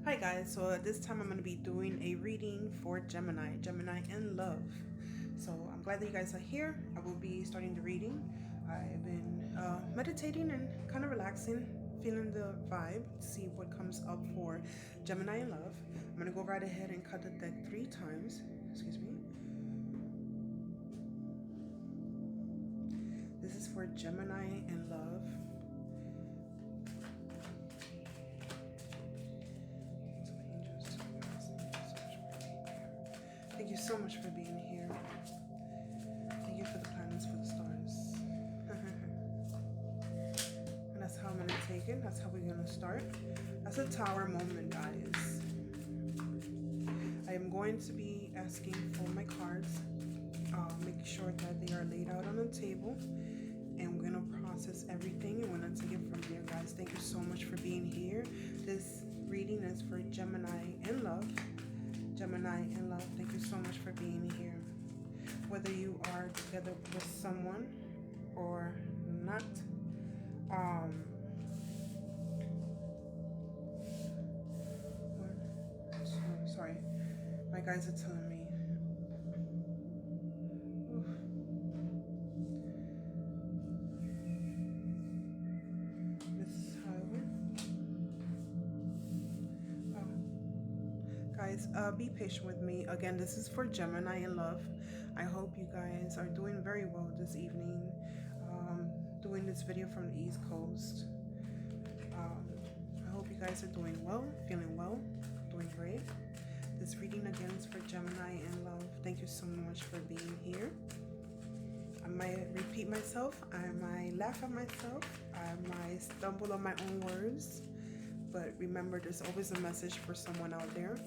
Hi guys, so at this time I'm going to be doing a reading for Gemini in love. So I'm glad that you guys are here. I will be starting the reading. I've been meditating and kind of relaxing, feeling the vibe, to see what comes up for Gemini in love. I'm going to go right ahead and cut the deck 3 times. Excuse me. This is for Gemini in love. Thank you so much for being here. Thank you for the planets, for the stars. And that's how I'm going to take it. That's how we're going to start. That's a tower moment, guys. I am going to be asking for my cards. Making sure that they are laid out on the table. And we're going to process everything. And we're going to take it from there, guys. Thank you so much for being here. This reading is for Gemini in love. Gemini in love, thank you so much for being here. Whether you are together with someone or not, sorry, my guys are telling me. This is how it went. Guys, be patient with me. Again, this is for Gemini in love. I hope you guys are doing very well this evening. Doing this video from the East Coast. I hope you guys are doing well, feeling well, doing great. This reading again is for Gemini in love. Thank you so much for being here. I might repeat myself. I might laugh at myself. I might stumble on my own words. But remember, there's always a message for someone out there.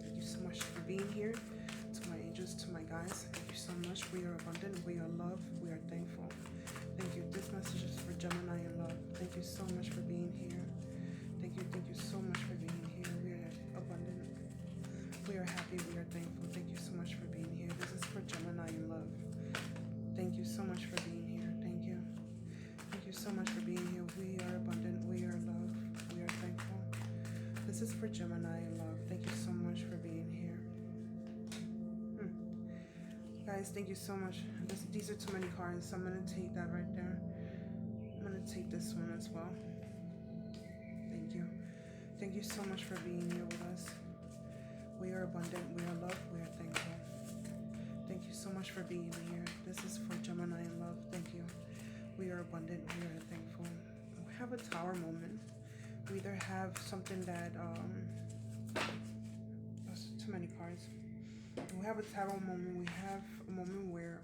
Thank you so much for being here. To my angels, to my guys, thank you so much. We are abundant, we are love, we are thankful. Thank you. This message is for Gemini in love. Thank you so much for being here. Thank you so much for being here. We are abundant. We are happy, we are thankful. Thank you so much for being here. This is for Gemini in love. Thank you so much for being here. Thank you. Thank you so much for being here. We are abundant. We are love. We are thankful. This is for Gemini in love. Thank you so much for being here. Guys, thank you so much. These are too many cards, so I'm going to take that right there. I'm going to take this one as well. Thank you. Thank you so much for being here with us. We are abundant. We are love. We are thankful. Thank you so much for being here. This is for Gemini in love. Thank you. We are abundant. We are thankful. We have a tower moment. We either have something that that's too many cards. We have a tower moment. We have a moment where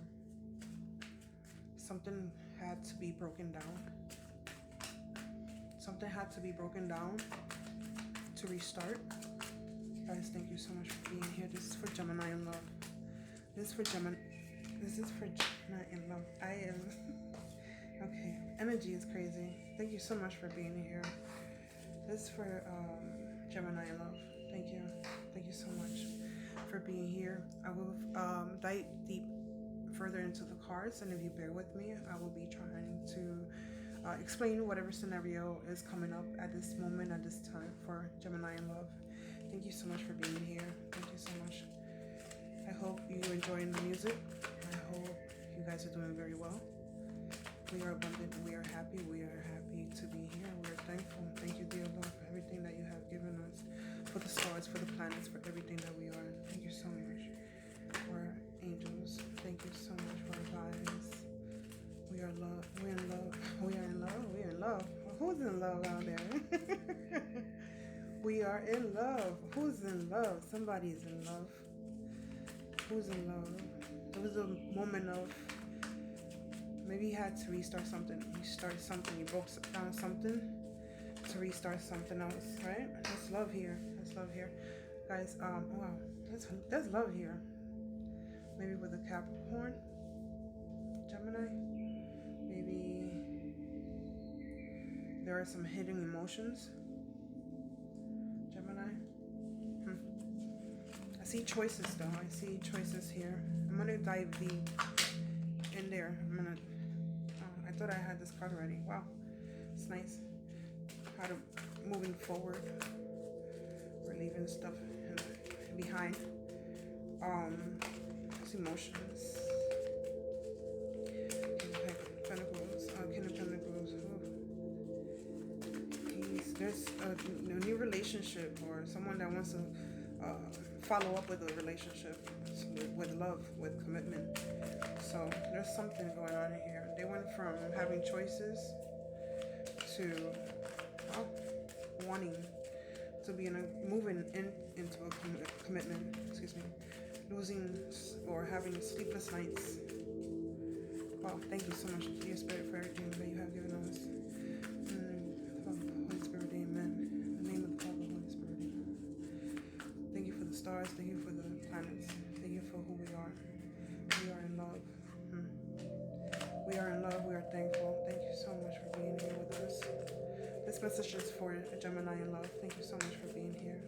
something had to be broken down. Something had to be broken down to restart. Guys, thank you so much for being here. This is for Gemini in love. This is for Gemini. This is for Gemini in love. I am. Okay, energy is crazy. Thank you so much for being here. This is for Gemini in love. Thank you. Thank you so much for being here. I will dive deep further into the cards, and if you bear with me, I will be trying to explain whatever scenario is coming up at this moment, at this time for Gemini in love. Thank you so much for being here. Thank you so much. I hope you're enjoying the music. I hope you guys are doing very well. We are abundant. We are happy. We are happy to be here. We are thankful. Thank you, dear Lord, for everything that you have given us, for the stars, for the planets, for everything that we are. Thank you so much for our angels. Thank you so much for our guides. We are love. We're in love. We are in love. We are in love. Who's in love out there? We are in love. Who's in love? Somebody is in love. Who's in love? There was a moment of maybe you had to restart something. Restart something. You broke down something to restart something else, right? That's love here. That's love here. Guys, wow. That's love here. Maybe with a Capricorn. Gemini. Maybe there are some hidden emotions. Gemini. I see choices though. I see choices here. I'm gonna dive deep in there. I'm gonna I thought I had this card already. Wow, it's nice. How to moving forward. We're leaving stuff behind. It's emotions. Pentacles, King of Pentacles. Peace. There's a new relationship, or someone that wants to follow up with a relationship, with love, with commitment. So there's something going on here. They went from having choices to wanting to be moving into a commitment. Excuse me. Losing or having sleepless nights. Wow, thank you so much, dear Spirit, for everything that you have given us. Holy Spirit, amen. In the name of the Father, Holy Spirit, amen. Thank you for the stars. Thank you for the planets. Thank you for who we are. We are in love. We are in love. We are thankful. Thank you so much for being here with us. This message is for a Gemini in love. Thank you so much for being here.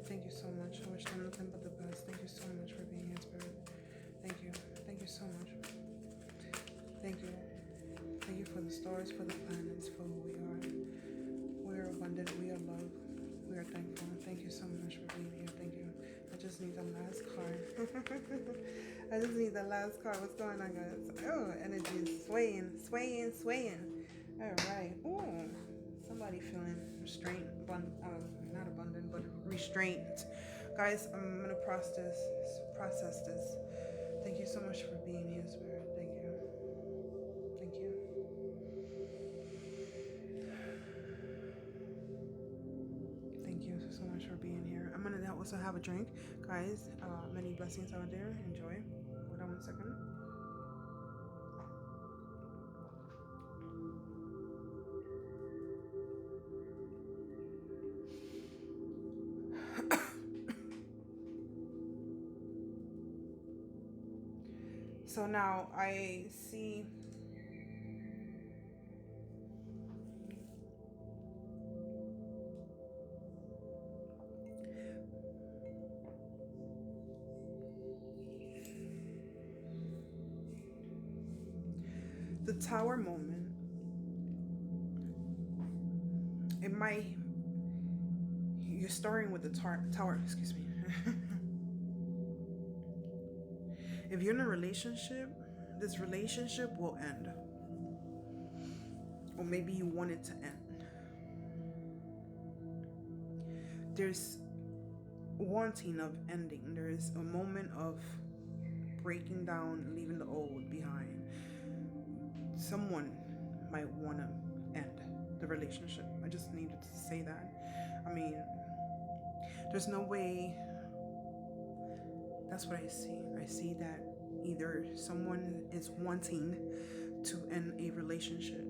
Thank you so much. I wish them nothing but the best. Thank you so much for being here, Spirit. Thank you. Thank you so much. Thank you. Thank you for the stars, for the planets, for who we are. We are abundant. We are love. We are thankful. Thank you so much for being here. Thank you. I just need the last card. I just need the last card. What's going on, guys? Oh, energy is swaying, swaying, swaying. All right. Ooh. Somebody feeling restraint, not abundant, but restraint. Guys, I'm gonna process this. Thank you so much for being here, Spirit. Thank you. Thank you. Thank you so much for being here. I'm gonna also have a drink, guys. Many blessings out there. Enjoy. Hold on 1 second. So now I see the Tower moment. It might, you're starting with the tower, excuse me. If you're in a relationship, this relationship will end. Or maybe you want it to end. There's wanting of ending. There's a moment of breaking down, leaving the old behind. Someone might want to end the relationship. I just needed to say that. I mean, there's no way. That's what I see. I see that either someone is wanting to end a relationship.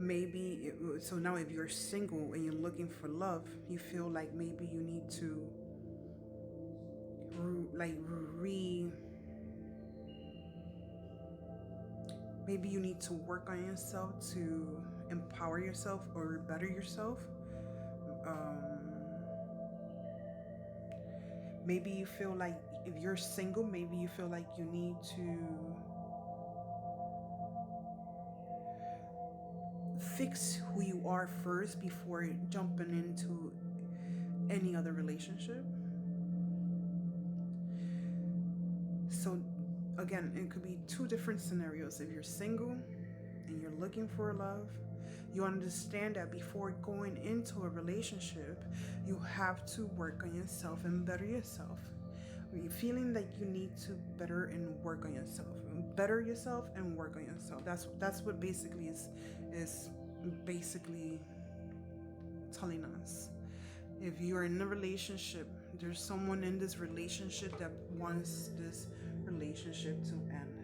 Maybe, so now if you're single and you're looking for love, you feel like maybe you need to maybe you need to work on yourself to empower yourself or better yourself. Maybe you feel like if you're single, maybe you feel like you need to fix who you are first before jumping into any other relationship. So again, it could be two different scenarios. If you're single and you're looking for love, you understand that before going into a relationship, you have to work on yourself and better yourself. You're feeling like you need to better and work on yourself. Better yourself and work on yourself. That's what basically is basically telling us. If you're in a relationship, there's someone in this relationship that wants this relationship to end.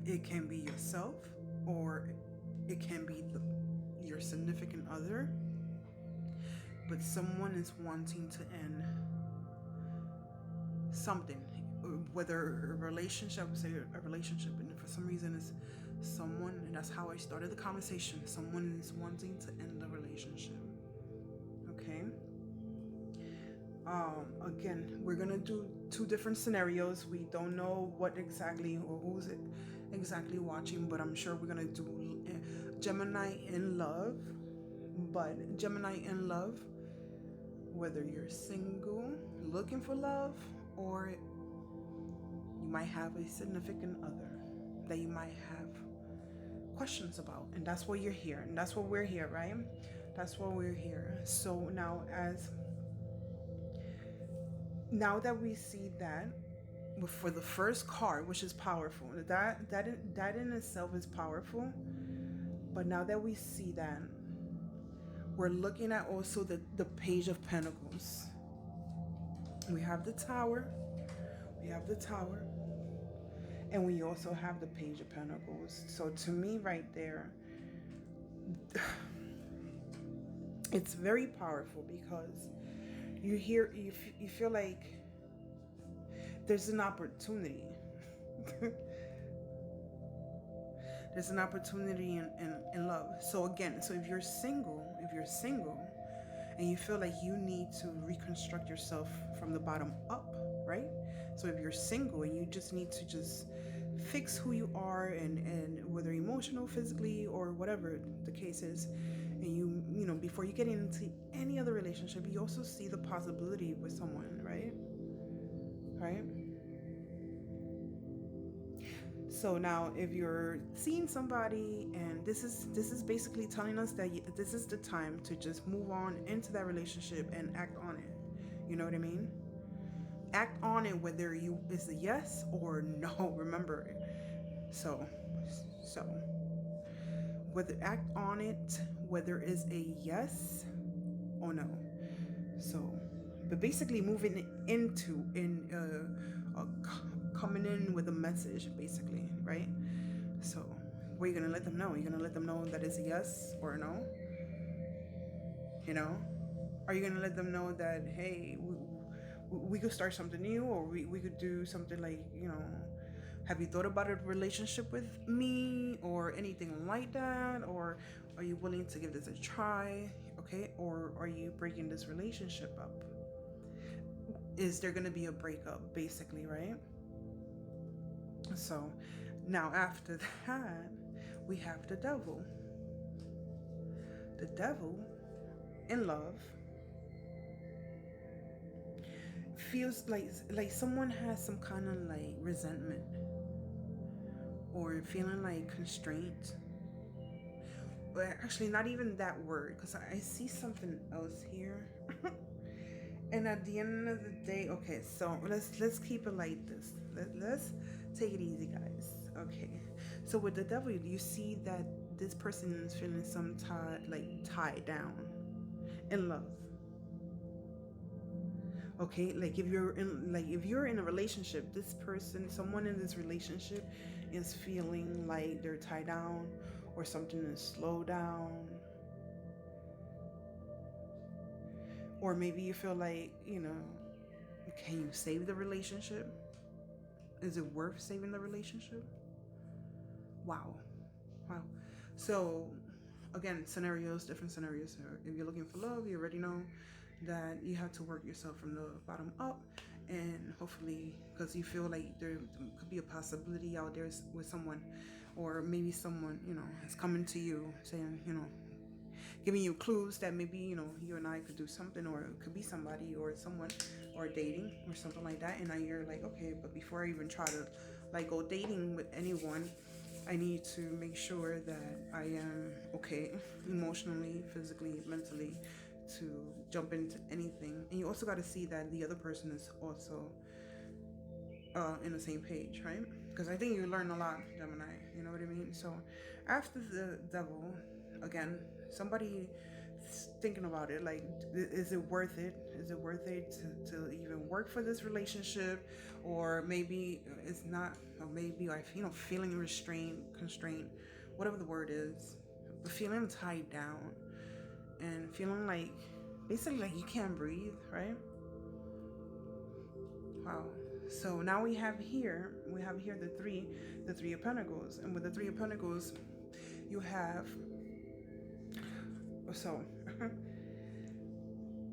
It can be yourself, or it can be your significant other, but someone is wanting to end something, whether a relationship, say a relationship, and for some reason it's someone, and that's how I started the conversation, someone is wanting to end the relationship. Okay. Again, we're gonna do two different scenarios. We don't know what exactly or who's exactly watching, but I'm sure we're gonna do Gemini in love. But Gemini in love, whether you're single looking for love, or you might have a significant other that you might have questions about, and that's what you're here, and that's what we're here, right? That's what we're here. So now that we see that for the first card, which is powerful, that in itself is powerful. But now that we see that, we're looking at also the Page of Pentacles. We have the Tower, and we also have the Page of Pentacles. So to me right there, it's very powerful, because you feel like there's an opportunity. There's an opportunity in love. So again, so if you're single, and you feel like you need to reconstruct yourself from the bottom up, right? So if you're single and you just need to just fix who you are, and whether emotional, physically, or whatever the case is, and you know, before you get into any other relationship, you also see the possibility with someone, right? So now if you're seeing somebody, and this is basically telling us that this is the time to just move on into that relationship and act on it. You know what I mean? Act on it, whether is a yes or no. Remember, so whether act on it, whether is a yes or no. So, but basically moving into coming in with a message, basically, right? So, what are you gonna let them know? You're gonna let them know that it's a yes or a no. You know, are you gonna let them know that, hey, we could start something new, or we could do something like, you know, have you thought about a relationship with me, or anything like that? Or are you willing to give this a try? Okay, or are you breaking this relationship up? Is there gonna be a breakup, basically, right? So now after that, we have the Devil. The Devil in love feels like someone has some kind of like resentment, or feeling like constraint. But actually, not even that word, because I see something else here. And at the end of the day, okay, so let's keep it like this. Let's take it easy, guys. Okay, so with the Devil, you see that this person is feeling some tied down in love. Okay, like if you're in a relationship, this person, someone in this relationship, is feeling like they're tied down, or something is slowed down. Or maybe you feel like, you know, can you save the relationship? Is it worth saving the relationship? Wow. So again, different scenarios. If you're looking for love, you already know that you have to work yourself from the bottom up, and hopefully, because you feel like there could be a possibility out there with someone, or maybe someone, you know, is coming to you saying, you know, giving you clues that maybe, you know, you and I could do something, or it could be somebody or someone, or dating or something like that. And now you're like, okay, but before I even try to like go dating with anyone, I need to make sure that I am okay emotionally, physically, mentally, to jump into anything. And you also got to see that the other person is also in the same page, right? Because I think you learn a lot, Gemini, you know what I mean? So after the Devil, again, somebody thinking about it, like, is it worth it? Is it worth it to even work for this relationship? Or maybe it's not, or maybe I, you know, feeling restrained, constrained, whatever the word is, but feeling tied down, and feeling like, basically like you can't breathe, right? Wow. So now we have here the three of Pentacles. And with the Three of Pentacles, you have, so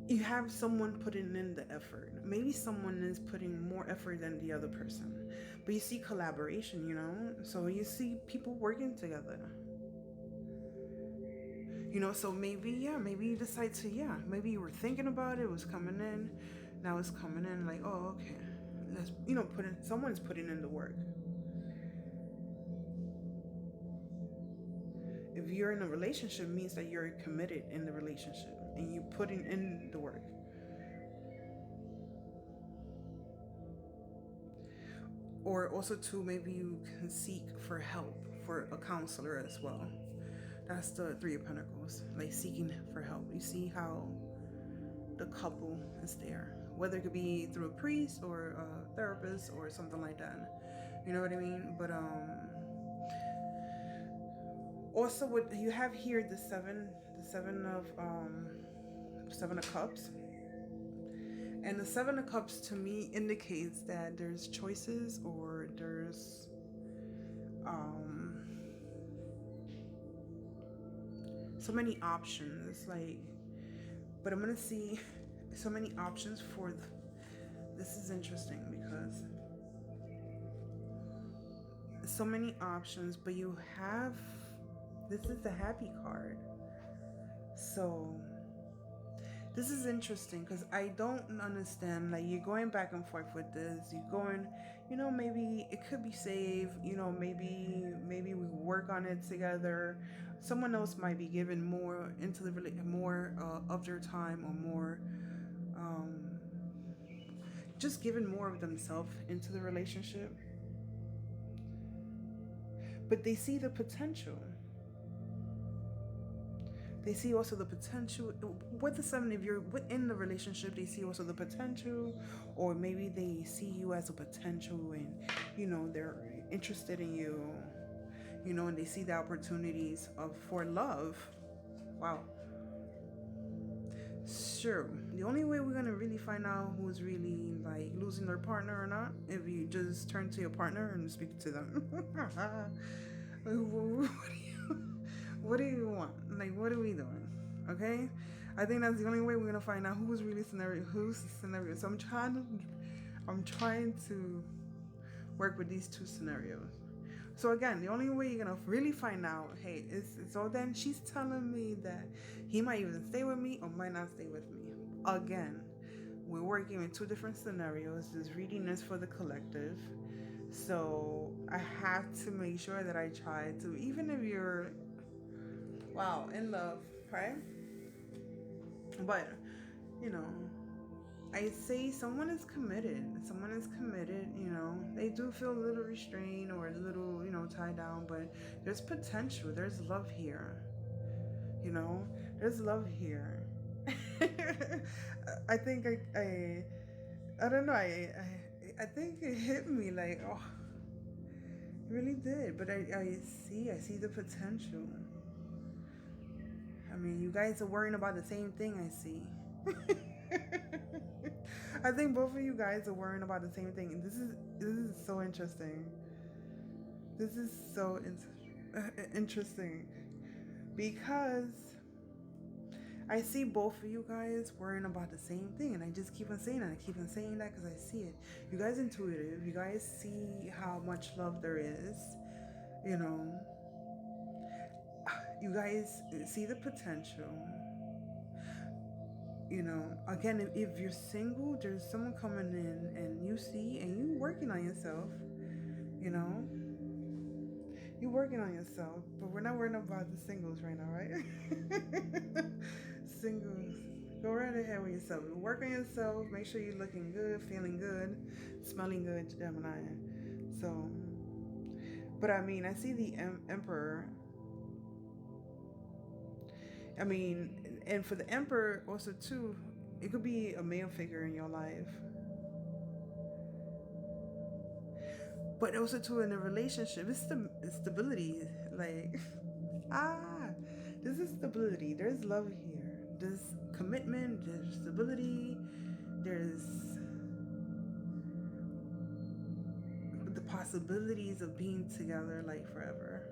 you have someone putting in the effort. Maybe someone is putting more effort than the other person, but you see collaboration, you know? So you see people working together. You know, so maybe, yeah, maybe you decide to, yeah, maybe you were thinking about it, it was coming in, now it's coming in, like, oh, okay, let's, you know, someone's putting in the work. If you're in a relationship, it means that you're committed in the relationship and you putting in the work. Or also too, maybe you can seek for help, for a counselor as well. That's the Three of Pentacles, like seeking for help. You see how the couple is there, whether it could be through a priest or a therapist or something like that. You know what I mean? But also what you have here, the seven of cups. And the Seven of Cups to me indicates that there's choices, or there's so many options, like, but I'm gonna see so many options for this is interesting because so many options, but you have, this is the Happy card. So this is interesting because I don't understand, like, you're going back and forth with this, you're going, you know, maybe it could be saved, you know, maybe we work on it together. Someone else might be giving more into the more of their time, or more just giving more of themselves into the relationship, but they see the potential. They see also the potential with the Seven. If you're within the relationship, they see also the potential, or maybe they see you as a potential, and you know, they're interested in you, you know, and they see the opportunities for love. Wow. Sure, the only way we're gonna really find out who's really like losing their partner or not, if you just turn to your partner and speak to them. What do you want? Like, what are we doing? Okay, I think that's the only way we're gonna find out who's really who's scenario. So I'm trying to work with these two scenarios. So again, the only way you're gonna really find out, hey, so then she's telling me that he might even stay with me or might not stay with me. Again, we're working with two different scenarios. This reading is for the collective. So I have to make sure that I try to, even if you're, wow, in love, right? But, you know, I say someone is committed. Someone is committed, you know. They do feel a little restrained or a little, you know, tied down, but there's potential. There's love here. You know, there's love here. I think I don't know. I think it hit me like, oh, it really did. But I see the potential. I mean, you guys are worrying about the same thing, I see. I think both of you guys are worrying about the same thing. And this is so interesting. This is so interesting because I see both of you guys worrying about the same thing, and I just keep on saying that. I keep on saying that because I see it. You guys intuitive. You guys see how much love there is. You know. You guys see the potential. You know, again, if you're single, there's someone coming in and you see, and you working on yourself. You know, you working on yourself, but we're not worrying about the singles right now, right? Singles, go right ahead with yourself. Work on yourself. Make sure you're looking good, feeling good, smelling good, Gemini. So, but I mean, I see the Emperor. I mean, and for the Emperor also too, it could be a male figure in your life. But also too, in a relationship, it's stability. Like, this is stability. There's love here. There's commitment. There's stability. There's the possibilities of being together like forever.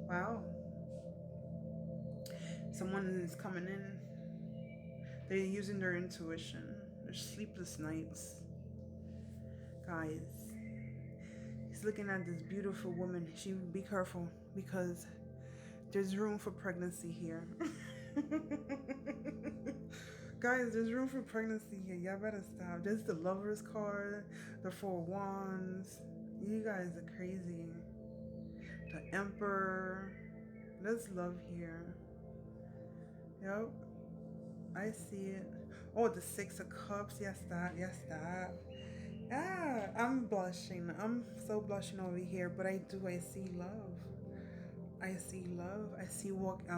Wow. Someone is coming in. They're using their intuition. Their sleepless nights. Guys, he's looking at this beautiful woman. Be careful, because there's room for pregnancy here. Guys, there's room for pregnancy here. Y'all better stop. There's the Lover's card, the Four Wands. You guys are crazy. The Emperor. There's love here. Yep. I see it. Oh, the Six of Cups. Yes, that. Yes, that. Yeah, I'm blushing. I'm so blushing over here. But I see love. I see love. I see walking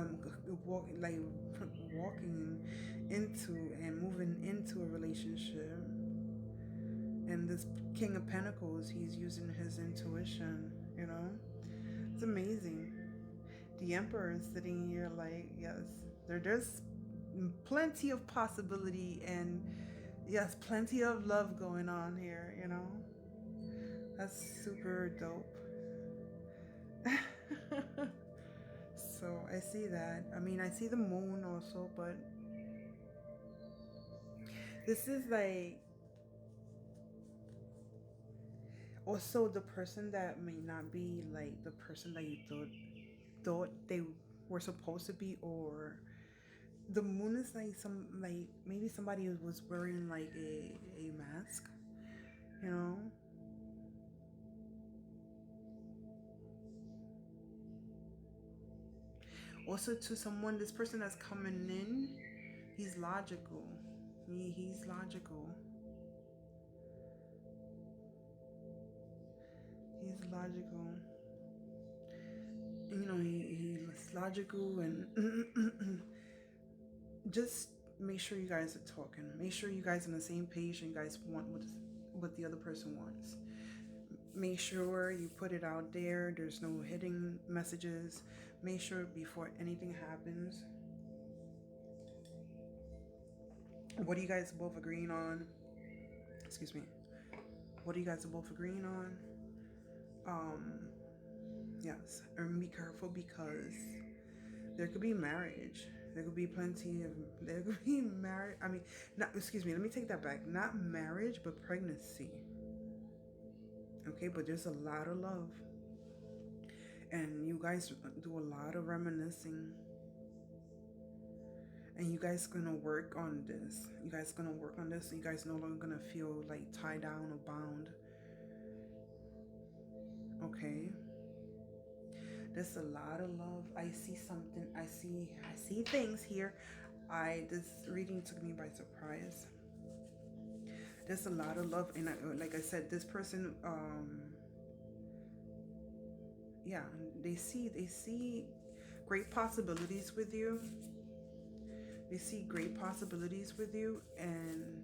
into and moving into a relationship. And this King of Pentacles, he's using his intuition, you know? It's amazing. The Emperor is sitting here like, yes, there's plenty of possibility, and yes, plenty of love going on here, you know? That's super dope. So I see that. I mean, I see the moon also, but this is like also the person that may not be like the person that you thought they were supposed to be, or the moon is like maybe somebody was wearing like a mask, you know? Also, to someone, this person that's coming in, he's logical. He's logical. He's logical. You know, he's logical, and just make sure you guys are talking. Make sure you guys are on the same page and you guys want what the other person wants. Make sure you put it out there. There's no hidden messages. Make sure before anything happens. What are you guys both agreeing on? Excuse me. What are you guys both agreeing on? Yes, and be careful, because there could be marriage. There could be there could be marriage. I mean, excuse me, let me take that back. Not marriage, but pregnancy. Okay, but there's a lot of love. And you guys do a lot of reminiscing. And you guys gonna work on this. You guys gonna work on this. So you guys no longer gonna feel like tied down or bound. Okay. There's a lot of love. I see something. I see things here. This reading took me by surprise. There's a lot of love, and like I said, this person, yeah, they see great possibilities with you. They see great possibilities with you, and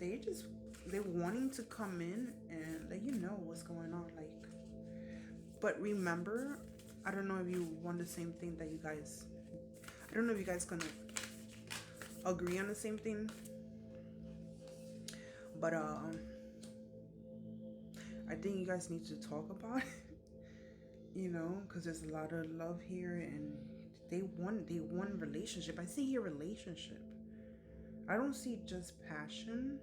they're wanting to come in and let you know what's going on. Like, but remember, I don't know if you want the same thing that you guys. I don't know if you guys gonna agree on the same thing, but I think you guys need to talk about it. You know, because there's a lot of love here, and they want relationship. I see your relationship. I don't see just passion,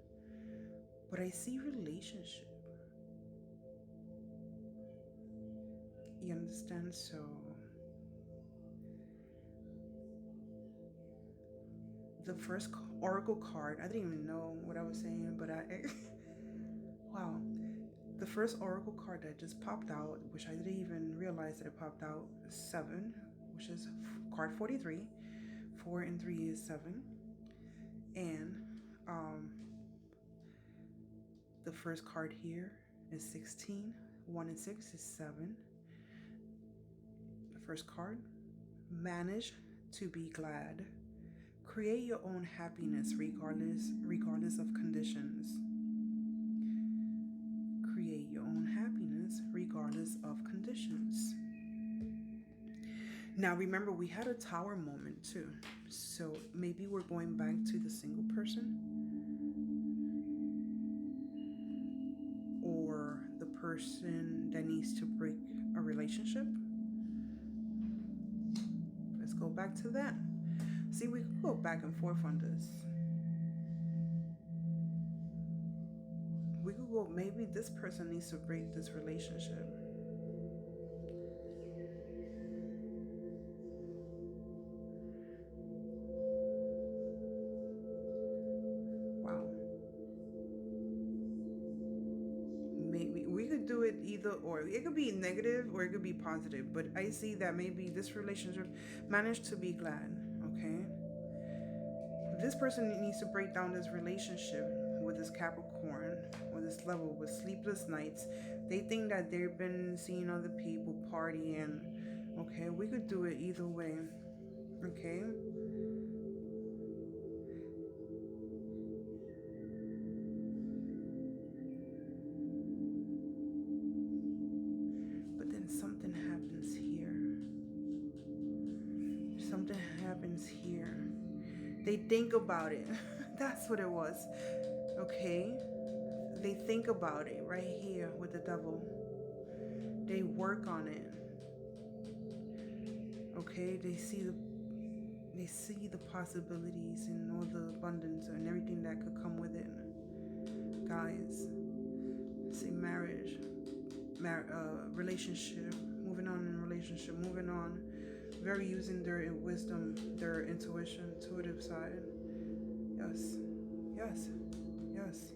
but I see relationship. You understand? So the first oracle card, I didn't even know what I was saying, but wow. The first oracle card that just popped out, which I didn't even realize that it popped out, 7, which is card 43. 4 and 3 is 7. And the first card here is 16. 1 and 6 is 7. The first card, manage to be glad. Create your own happiness regardless of conditions. Create your own happiness regardless of conditions. Now remember, we had a tower moment too. So maybe we're going back to the single person, or the person that needs to break a relationship. Let's go back to that. See, we could go back and forth on this. We could go, maybe this person needs to break this relationship. Wow. Maybe we could do it either or. It could be negative or it could be positive. But I see that maybe this relationship managed to be glad. Okay. This person needs to break down this relationship with this Capricorn, with this level, with sleepless nights. They think that they've been seeing other people partying. Okay, we could do it either way. Okay. But then something happens here. Something happens here. They think about it. That's what it was. Okay. They think about it right here with the devil. They work on it. Okay, they see the possibilities and all the abundance and everything that could come with it. Guys, say marriage, relationship, moving on in relationship, moving on. Very using their wisdom, their intuition, intuitive side. Yes, yes, yes.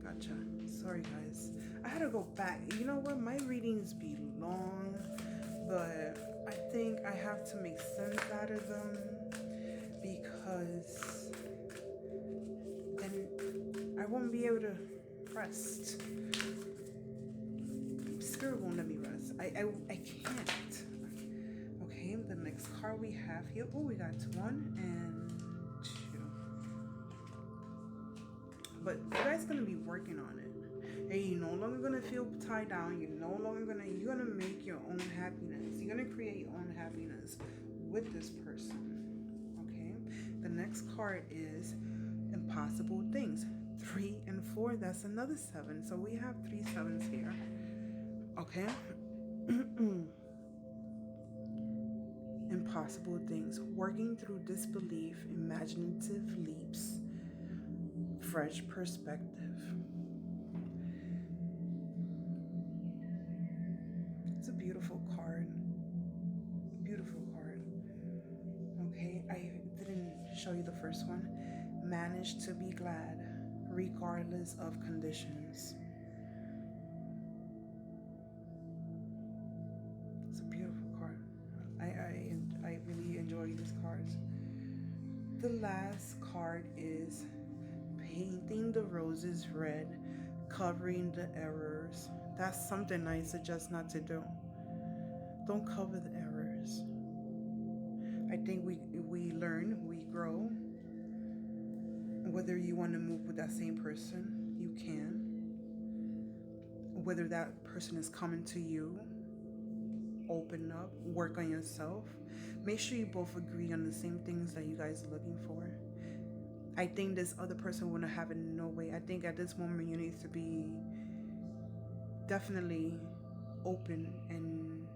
Gotcha. Sorry, guys. I had to go back. You know what? My readings be long, but I think I have to make sense out of them because then I won't be able to rest. Spirit won't let me rest. I can't. Okay, the next card we have here. Oh, we got 1 and 2. But you guys gonna be working on it. And you're no longer gonna feel tied down. You're gonna make your own happiness. You're gonna create your own happiness with this person. Okay. The next card is impossible things. 3 and 4. That's another 7. So we have 3 7s here. Okay. Impossible things. Working through disbelief, imaginative leaps, fresh perspective. It's a beautiful card. Beautiful card. Okay, I didn't show you the first one. Manage to be glad regardless of conditions. It's a beautiful card. I really enjoy these cards. The last card is painting the roses red, covering the errors. That's something I suggest not to do. Don't cover the errors. I think we learn, we grow. Whether you want to move with that same person, you can. Whether that person is coming to you, open up, work on yourself. Make sure you both agree on the same things that you guys are looking for. I think this other person wouldn't have it no way. I think at this moment you need to be definitely open and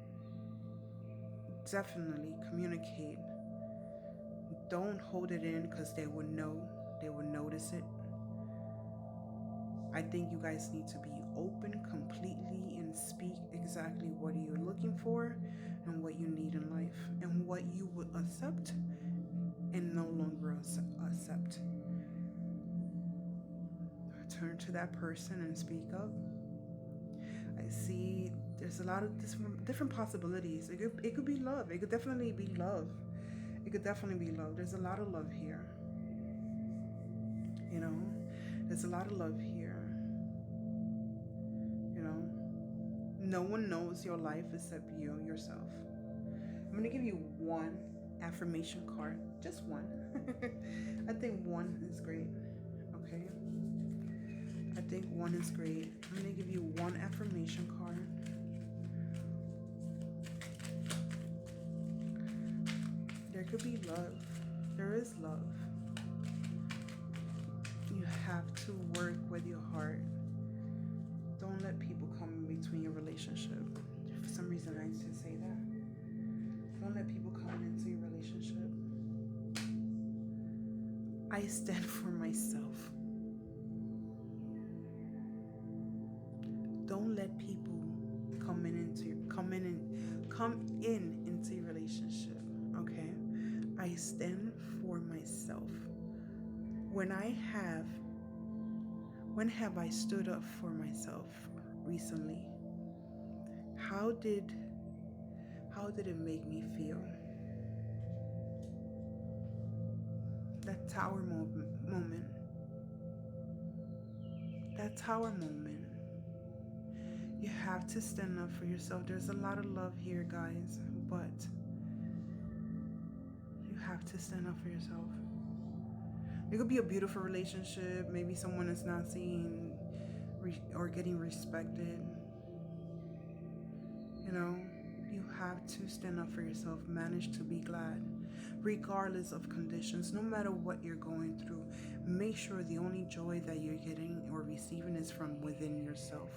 definitely communicate. Don't hold it in because they would know. They would notice it. I think you guys need to be open completely and speak exactly what you're looking for and what you need in life and what you would accept and no longer accept. Turn to that person and speak up. I see there's a lot of different possibilities. It could be love. It could definitely be love. It could definitely be love. There's a lot of love here. You know, there's a lot of love here. You know, no one knows your life except you, yourself. I'm going to give you one affirmation card. Just one. I think one is great. Okay. I think one is great. I'm going to give you one affirmation card. There could be love. There is love. You have to work with your heart. Don't let people come in between your relationship. For some reason, I used to say that. Don't let people come into your relationship. I stand for myself. Don't let people come in into your relationship. Okay? I stand for myself. When have I stood up for myself recently? How did it make me feel? That tower moment. That tower moment. You have to stand up for yourself. There's a lot of love here, guys, but you have to stand up for yourself. It could be a beautiful relationship. Maybe someone is not seeing or getting respected. You know, you have to stand up for yourself. Manage to be glad, regardless of conditions. No matter what you're going through, make sure the only joy that you're getting or receiving is from within yourself.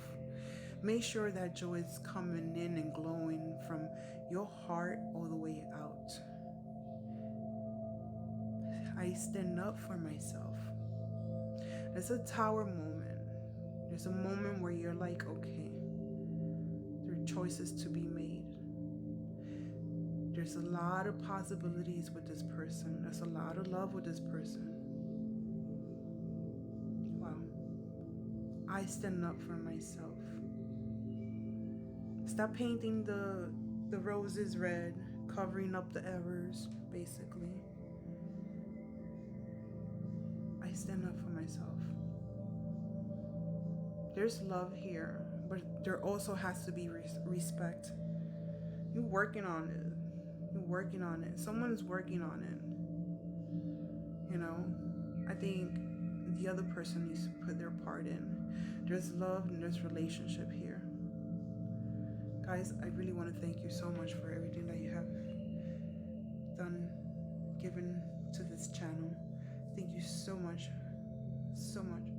Make sure that joy is coming in and glowing from your heart all the way out. I stand up for myself. It's a tower moment. There's a moment where you're like, okay, there are choices to be made. There's a lot of possibilities with this person. There's a lot of love with this person. Wow. I stand up for myself. Stop painting the roses red, covering up the errors, basically. I stand up for myself. There's love here, but there also has to be respect. You're working on it. You're working on it. Someone's working on it. You know, I think the other person needs to put their part in. There's love and there's relationship here. Guys, I really want to thank you so much for everything that you have done, given to this channel. Thank you so much. So much.